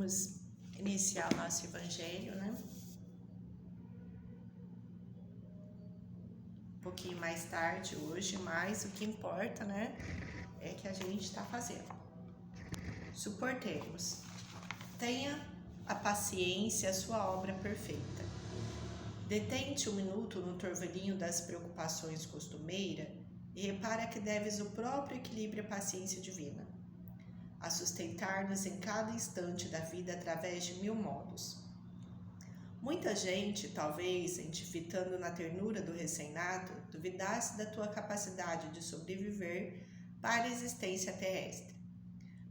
vamos iniciar o nosso evangelho, né? Um pouquinho mais tarde hoje, mas o que importa, né, é que a gente está fazendo. Suportemos. Tenha a paciência, a sua obra perfeita. Detente um minuto no torvelinho das preocupações costumeiras e repara que deves o próprio equilíbrio e paciência divina, a sustentar-nos em cada instante da vida através de 1000 modos. Muita gente, talvez, fitando na ternura do recém-nato, duvidasse da tua capacidade de sobreviver para a existência terrestre.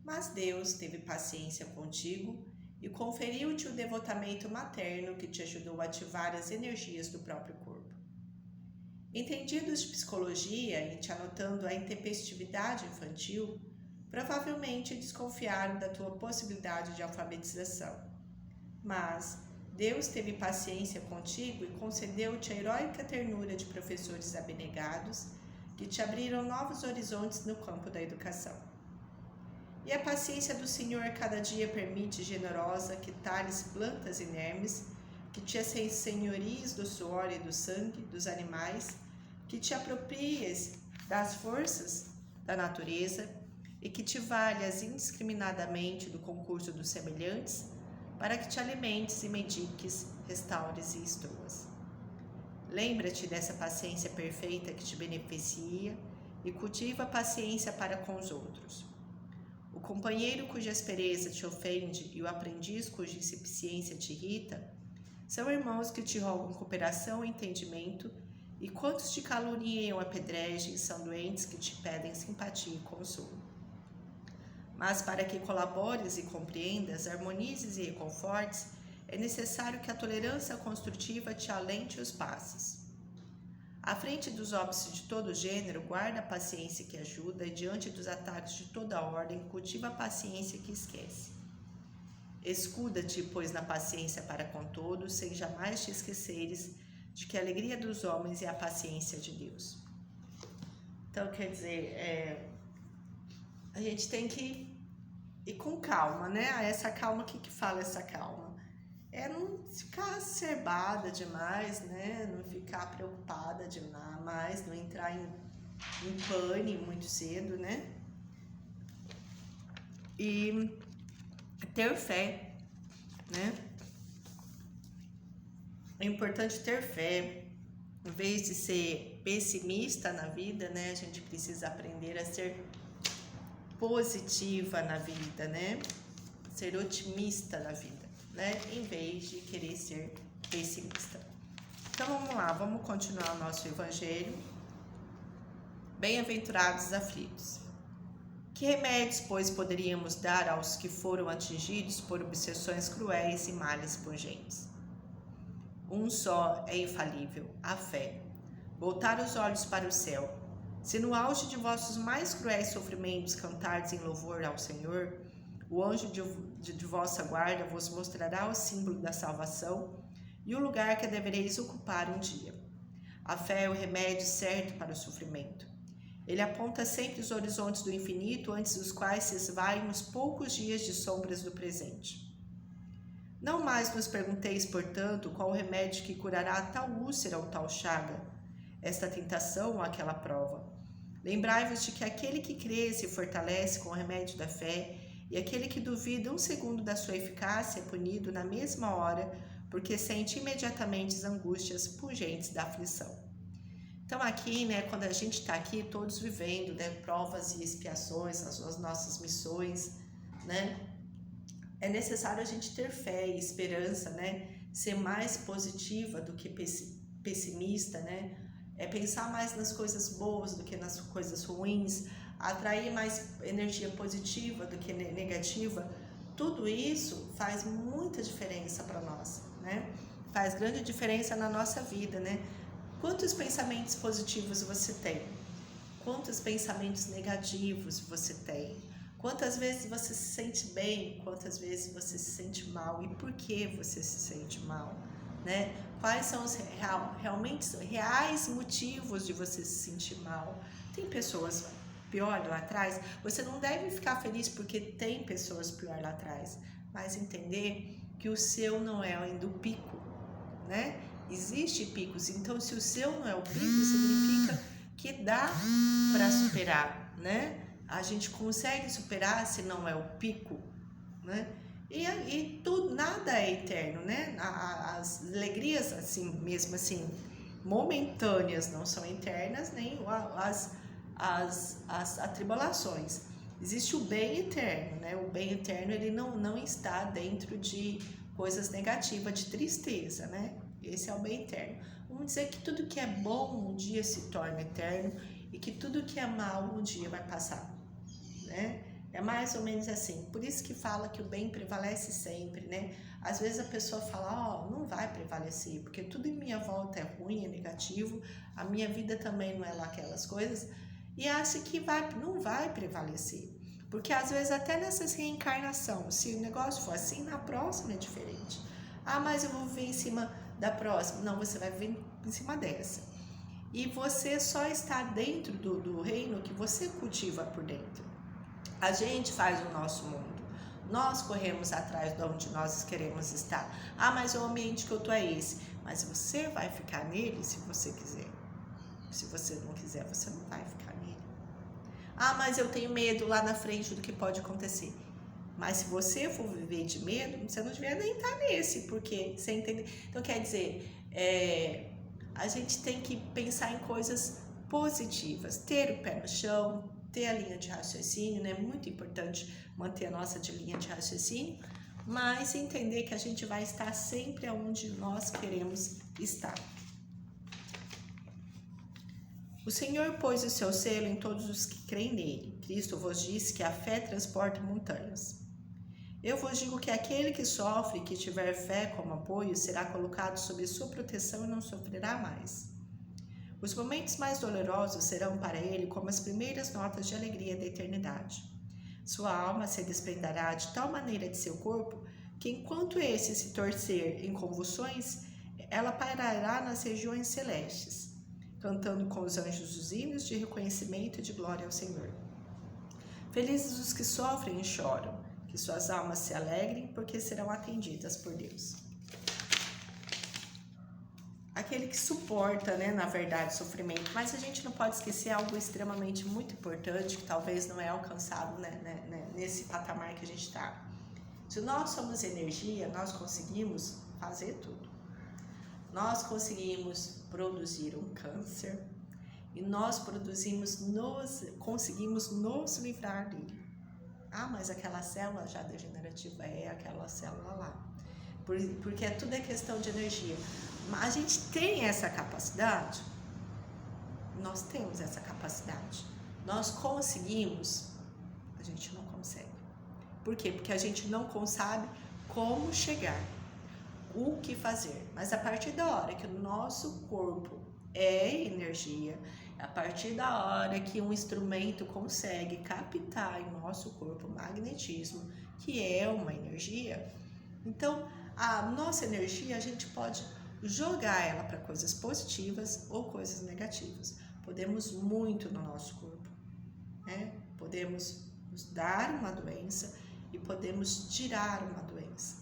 Mas Deus teve paciência contigo e conferiu-te o devotamento materno que te ajudou a ativar as energias do próprio corpo. Entendidos de psicologia e te anotando a intempestividade infantil, provavelmente desconfiaram da tua possibilidade de alfabetização. Mas Deus teve paciência contigo e concedeu-te a heróica ternura de professores abnegados que te abriram novos horizontes no campo da educação. E a paciência do Senhor cada dia permite, generosa, que tales plantas inermes, que te senhorias do suor e do sangue dos animais, que te apropries das forças da natureza e que te valhas indiscriminadamente do concurso dos semelhantes, para que te alimentes e mediques, restaures e instruas. Lembra-te dessa paciência perfeita que te beneficia e cultiva a paciência para com os outros. O companheiro cuja aspereza te ofende e o aprendiz cuja insuficiência te irrita são irmãos que te rogam cooperação e entendimento, e quantos te caluniam e apedrejem são doentes que te pedem simpatia e consolo. Mas para que colabores e compreendas, harmonizes e reconfortes, é necessário que a tolerância construtiva te alente os passos. À frente dos óbices de todo gênero, guarda a paciência que ajuda, e diante dos ataques de toda ordem, cultiva a paciência que esquece. Escuda-te, pois, na paciência para com todos, sem jamais te esqueceres de que a alegria dos homens é a paciência de Deus. Então, quer dizer, a gente tem que ir com calma, né? Essa calma, o que fala essa calma? É não ficar acerbada demais, né? Não ficar preocupada demais, não entrar em pânico muito cedo, né? E ter fé, né? É importante ter fé. Em vez de ser pessimista na vida, né? A gente precisa aprender a ser positiva na vida, né? Ser otimista na vida, né? Em vez de querer ser pessimista. Então vamos lá, vamos continuar o nosso evangelho. Bem-aventurados os aflitos. Que remédios, pois, poderíamos dar aos que foram atingidos por obsessões cruéis e males pungentes? Um só é infalível, a fé. Voltar os olhos para o céu. Se no auge de vossos mais cruéis sofrimentos cantardes em louvor ao Senhor, o anjo de vossa guarda vos mostrará o símbolo da salvação e o lugar que devereis ocupar um dia. A fé é o remédio certo para o sofrimento. Ele aponta sempre os horizontes do infinito, antes dos quais se esvaem os poucos dias de sombras do presente. Não mais nos pergunteis, portanto, qual o remédio que curará tal úlcera ou tal chaga, esta tentação ou aquela prova. Lembrai-vos de que aquele que crê se fortalece com o remédio da fé, e aquele que duvida um segundo da sua eficácia é punido na mesma hora, porque sente imediatamente as angústias pungentes da aflição. Então aqui, né, quando a gente está aqui, todos vivendo, né, provas e expiações, as nossas missões, né, é necessário a gente ter fé e esperança, né, ser mais positiva do que pessimista, né, pensar mais nas coisas boas do que nas coisas ruins, atrair mais energia positiva do que negativa. Tudo isso faz muita diferença para nós, né? Faz grande diferença na nossa vida, né? Quantos pensamentos positivos você tem? Quantos pensamentos negativos você tem? Quantas vezes você se sente bem? Quantas vezes você se sente mal? E por que você se sente mal? Né? Quais são os reais motivos de você se sentir mal? Tem pessoas pior lá atrás? Você não deve ficar feliz porque tem pessoas pior lá atrás. mas entender que o seu não é ainda o pico, né? Existe picos, então se o seu não é o pico, significa que dá para superar, né? A gente consegue superar se não é o pico, né? E tudo, nada é eterno, né? As alegrias, assim, mesmo assim, momentâneas não são eternas, nem as atribulações. Existe o bem eterno, né? O bem eterno, ele não está dentro de coisas negativas, de tristeza, né? Esse é o bem eterno. Vamos dizer que tudo que é bom um dia se torna eterno e que tudo que é mal um dia vai passar, né? É mais ou menos assim. Por isso que fala que o bem prevalece sempre, né? Às vezes a pessoa fala, não vai prevalecer, porque tudo em minha volta é ruim, é negativo, a minha vida também não é lá aquelas coisas, e acha que não vai prevalecer. Porque às vezes até nessas reencarnações, se o negócio for assim, na próxima é diferente. Mas eu vou viver em cima da próxima. Não, você vai viver em cima dessa. E você só está dentro do reino que você cultiva por dentro. A gente faz o nosso mundo. Nós corremos atrás de onde nós queremos estar. Mas o ambiente que eu tô é esse. Mas você vai ficar nele se você quiser. Se você não quiser, você não vai ficar nele. Mas eu tenho medo lá na frente do que pode acontecer. Mas se você for viver de medo, você não devia nem estar nesse, porque você entende? Então quer dizer, a gente tem que pensar em coisas positivas, ter o pé no chão, ter a linha de raciocínio, né? Muito importante manter a nossa linha de raciocínio, mas entender que a gente vai estar sempre onde nós queremos estar. O Senhor pôs o seu selo em todos os que creem nele. Cristo vos disse que a fé transporta montanhas. Eu vos digo que aquele que sofre e que tiver fé como apoio será colocado sob sua proteção e não sofrerá mais. Os momentos mais dolorosos serão para ele como as primeiras notas de alegria da eternidade. Sua alma se desprenderá de tal maneira de seu corpo que, enquanto esse se torcer em convulsões, ela pairará nas regiões celestes, cantando com os anjos os hinos de reconhecimento e de glória ao Senhor. Felizes os que sofrem e choram, que suas almas se alegrem, porque serão atendidas por Deus. Aquele que suporta, né, na verdade, sofrimento, mas a gente não pode esquecer algo extremamente muito importante, que talvez não é alcançado, né, nesse patamar que a gente está. Se nós somos energia, nós conseguimos fazer tudo. Nós conseguimos produzir um câncer e nós conseguimos nos livrar dele. Mas aquela célula já degenerativa é aquela célula lá. Porque tudo é questão de energia. Mas a gente tem essa capacidade? Nós temos essa capacidade. Nós conseguimos? A gente não consegue. Por quê? Porque a gente não sabe como chegar, o que fazer. Mas a partir da hora que o nosso corpo é energia, a partir da hora que um instrumento consegue captar em nosso corpo o magnetismo, que é uma energia, então a nossa energia a gente pode jogar ela para coisas positivas ou coisas negativas. Podemos muito no nosso corpo, né? Podemos nos dar uma doença e podemos tirar uma doença,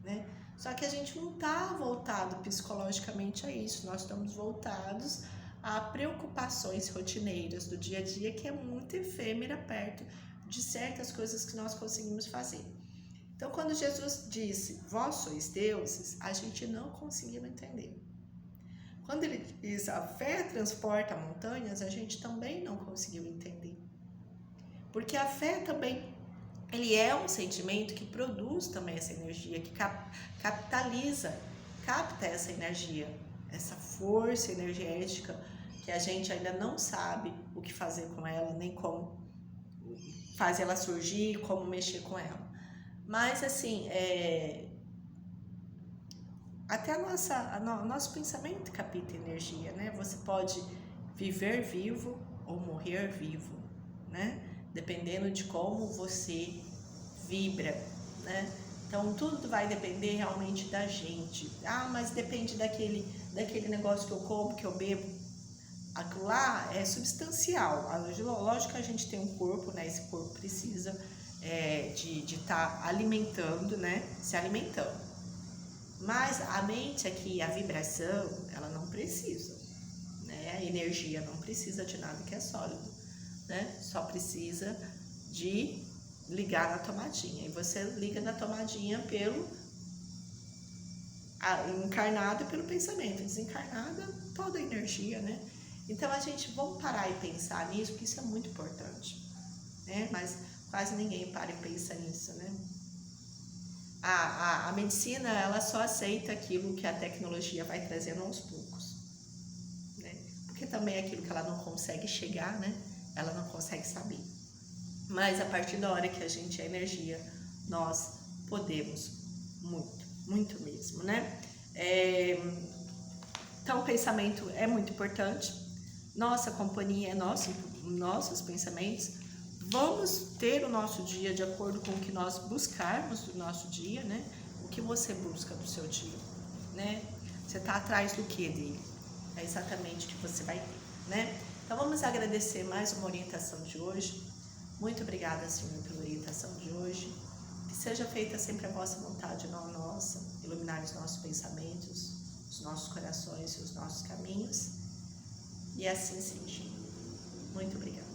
né? Só que a gente não está voltado psicologicamente a isso, nós estamos voltados a preocupações rotineiras do dia a dia, que é muito efêmera perto de certas coisas que nós conseguimos fazer. Então, quando Jesus disse, vós sois deuses, a gente não conseguiu entender. Quando ele diz, a fé transporta montanhas, a gente também não conseguiu entender. Porque a fé também, ele é um sentimento que produz também essa energia, que capta essa energia, essa força energética que a gente ainda não sabe o que fazer com ela, nem como fazer ela surgir, como mexer com ela. Mas assim, até o nosso pensamento capta energia, né? Você pode viver vivo ou morrer vivo, né? Dependendo de como você vibra, né? Então tudo vai depender realmente da gente. Mas depende daquele negócio que eu como, que eu bebo. Aquilo lá é substancial. Lógico que a gente tem um corpo, né? Esse corpo precisa de estar alimentando, né? Se alimentando. Mas a mente aqui, a vibração, ela não precisa, né? A energia não precisa de nada que é sólido, né? Só precisa de ligar na tomadinha. E você liga na tomadinha pelo encarnado pelo pensamento, desencarnada toda a energia, né? Então vamos parar e pensar nisso, porque isso é muito importante, né? Mas quase ninguém para e pensa nisso, né? A medicina, ela só aceita aquilo que a tecnologia vai trazendo aos poucos, né? Porque também é aquilo que ela não consegue chegar, né? Ela não consegue saber. Mas a partir da hora que a gente é energia, nós podemos muito, muito mesmo, né? Então, o pensamento é muito importante. Nossa companhia é nossos pensamentos. Vamos ter o nosso dia de acordo com o que nós buscarmos do nosso dia, né? O que você busca do seu dia, né? Você está atrás do que dele? É exatamente o que você vai ter, né? Então, vamos agradecer mais uma orientação de hoje. Muito obrigada, Senhor, pela orientação de hoje. Que seja feita sempre a vossa vontade, não a nossa. Iluminar os nossos pensamentos, os nossos corações e os nossos caminhos. E assim seja. Muito obrigada.